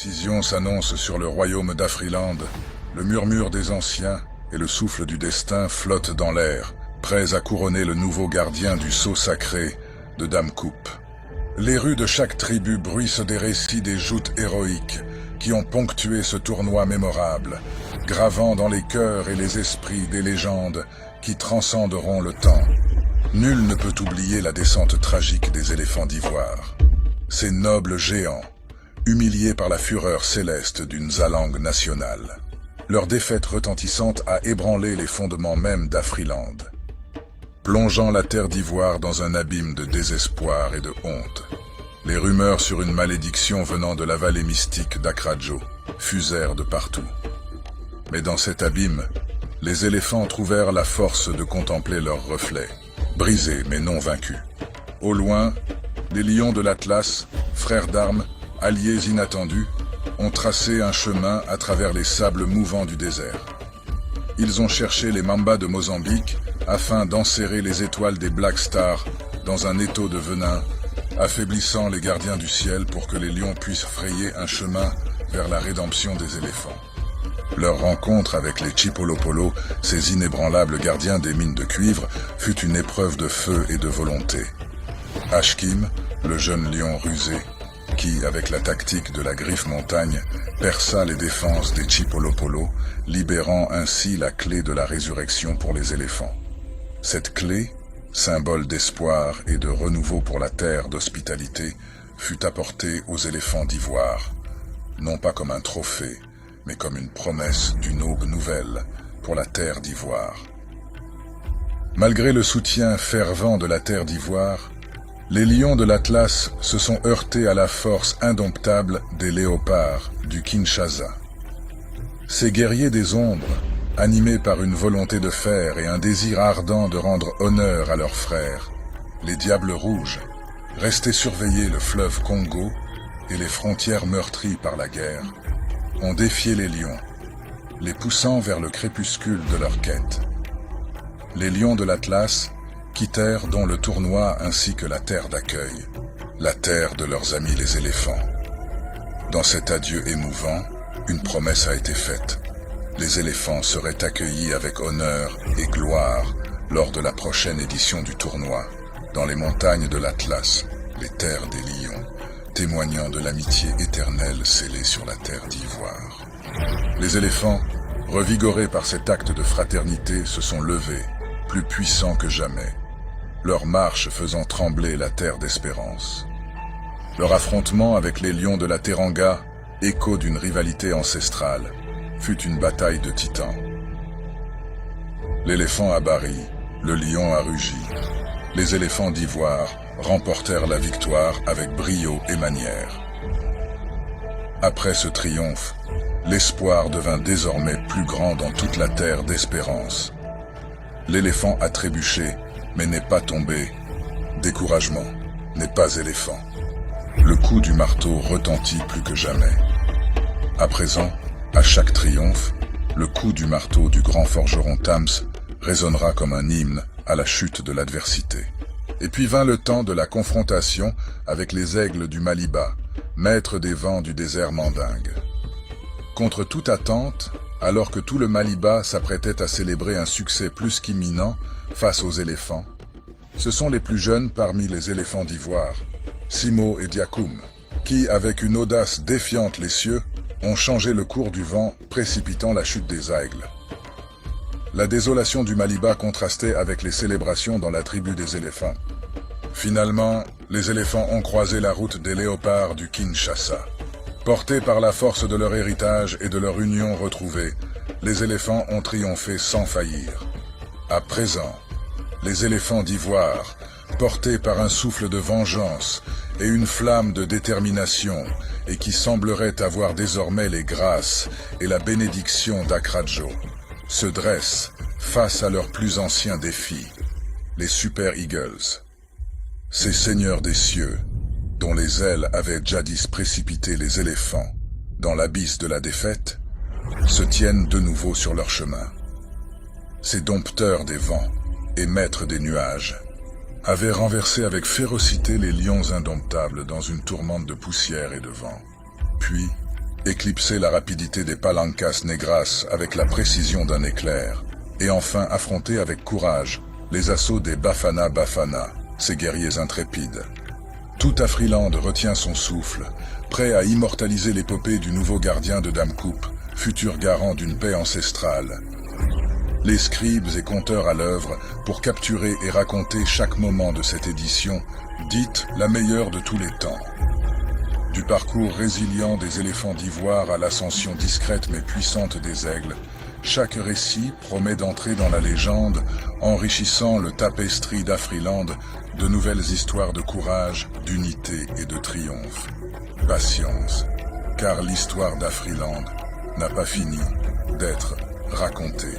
décision s'annonce sur le royaume d'Afriland. Le murmure des anciens et le souffle du destin flottent dans l'air, prêts à couronner le nouveau gardien du sceau sacré de Dame Coupe. Les rues de chaque tribu bruissent des récits des joutes héroïques qui ont ponctué ce tournoi mémorable, gravant dans les cœurs et les esprits des légendes qui transcenderont le temps. Nul ne peut oublier la descente tragique des éléphants d'ivoire. Ces nobles géants, humiliés par la fureur céleste d'une Zalang nationale. Leur défaite retentissante a ébranlé les fondements mêmes d'Afriland, plongeant la terre d'ivoire dans un abîme de désespoir et de honte. Les rumeurs sur une malédiction venant de la vallée mystique d'Akradjo fusèrent de partout. Mais dans cet abîme, les éléphants trouvèrent la force de contempler leurs reflets, brisés mais non vaincus. Au loin, les lions de l'Atlas, frères d'armes, alliés inattendus, ont tracé un chemin à travers les sables mouvants du désert. Ils ont cherché les mambas de Mozambique afin d'enserrer les étoiles des Black Stars dans un étau de venin, affaiblissant les gardiens du ciel pour que les lions puissent frayer un chemin vers la rédemption des éléphants. Leur rencontre avec les Chipolopolo, ces inébranlables gardiens des mines de cuivre, fut une épreuve de feu et de volonté. Ashkim, le jeune lion rusé, qui, avec la tactique de la griffe montagne, perça les défenses des Chipolopolo, libérant ainsi la clé de la résurrection pour les éléphants. Cette clé, symbole d'espoir et de renouveau pour la terre d'hospitalité, fut apportée aux éléphants d'ivoire, non pas comme un trophée, mais comme une promesse d'une aube nouvelle pour la terre d'ivoire. Malgré le soutien fervent de la terre d'ivoire, les lions de l'Atlas se sont heurtés à la force indomptable des léopards du Kinshasa. Ces guerriers des ombres, animés par une volonté de fer et un désir ardent de rendre honneur à leurs frères, les Diables Rouges, restés surveiller le fleuve Congo et les frontières meurtries par la guerre, ont défié les lions, les poussant vers le crépuscule de leur quête. Les lions de l'Atlas quittèrent donc le tournoi ainsi que la terre d'accueil, la terre de leurs amis les éléphants. Dans cet adieu émouvant, une promesse a été faite. Les éléphants seraient accueillis avec honneur et gloire lors de la prochaine édition du tournoi, dans les montagnes de l'Atlas, les terres des lions, témoignant de l'amitié éternelle scellée sur la terre d'ivoire. Les éléphants, revigorés par cet acte de fraternité, se sont levés, plus puissants que jamais, leur marche faisant trembler la terre d'espérance. Leur affrontement avec les lions de la Teranga, écho d'une rivalité ancestrale, fut une bataille de titans. L'éléphant a bâri, le lion a rugi. Les éléphants d'ivoire remportèrent la victoire avec brio et manière. Après ce triomphe, l'espoir devint désormais plus grand dans toute la terre d'espérance. L'éléphant a trébuché, mais n'est pas tombé. Découragement n'est pas éléphant. Le coup du marteau retentit plus que jamais. À présent, à chaque triomphe, le coup du marteau du grand forgeron Tams résonnera comme un hymne à la chute de l'adversité. Et puis vint le temps de la confrontation avec les aigles du Maliba, maîtres des vents du désert mandingue. Contre toute attente, alors que tout le Maliba s'apprêtait à célébrer un succès plus qu'imminent face aux éléphants, ce sont les plus jeunes parmi les éléphants d'ivoire, Simo et Diakoum, qui, avec une audace défiante les cieux, ont changé le cours du vent, précipitant la chute des aigles. La désolation du Maliba contrastait avec les célébrations dans la tribu des éléphants. Finalement, les éléphants ont croisé la route des léopards du Kinshasa. Portés par la force de leur héritage et de leur union retrouvée, les éléphants ont triomphé sans faillir. À présent, les éléphants d'ivoire, portés par un souffle de vengeance et une flamme de détermination, et qui sembleraient avoir désormais les grâces et la bénédiction d'Akradjo, se dressent face à leurs plus anciens défis, les Super Eagles. Ces seigneurs des cieux, dont les ailes avaient jadis précipité les éléphants dans l'abysse de la défaite, se tiennent de nouveau sur leur chemin. Ces dompteurs des vents et maîtres des nuages avaient renversé avec férocité les lions indomptables dans une tourmente de poussière et de vent. Puis, éclipser la rapidité des Palancas Negras avec la précision d'un éclair, et enfin affronter avec courage les assauts des Bafana Bafana, ces guerriers intrépides. Tout Afriland retient son souffle, prêt à immortaliser l'épopée du nouveau gardien de Dame Coupe, futur garant d'une paix ancestrale. Les scribes et conteurs à l'œuvre pour capturer et raconter chaque moment de cette édition, dite la meilleure de tous les temps. Du parcours résilient des éléphants d'ivoire à l'ascension discrète mais puissante des aigles, chaque récit promet d'entrer dans la légende, enrichissant le tapestry d'Afriland de nouvelles histoires de courage, d'unité et de triomphe. Patience, car l'histoire d'Afriland n'a pas fini d'être racontée.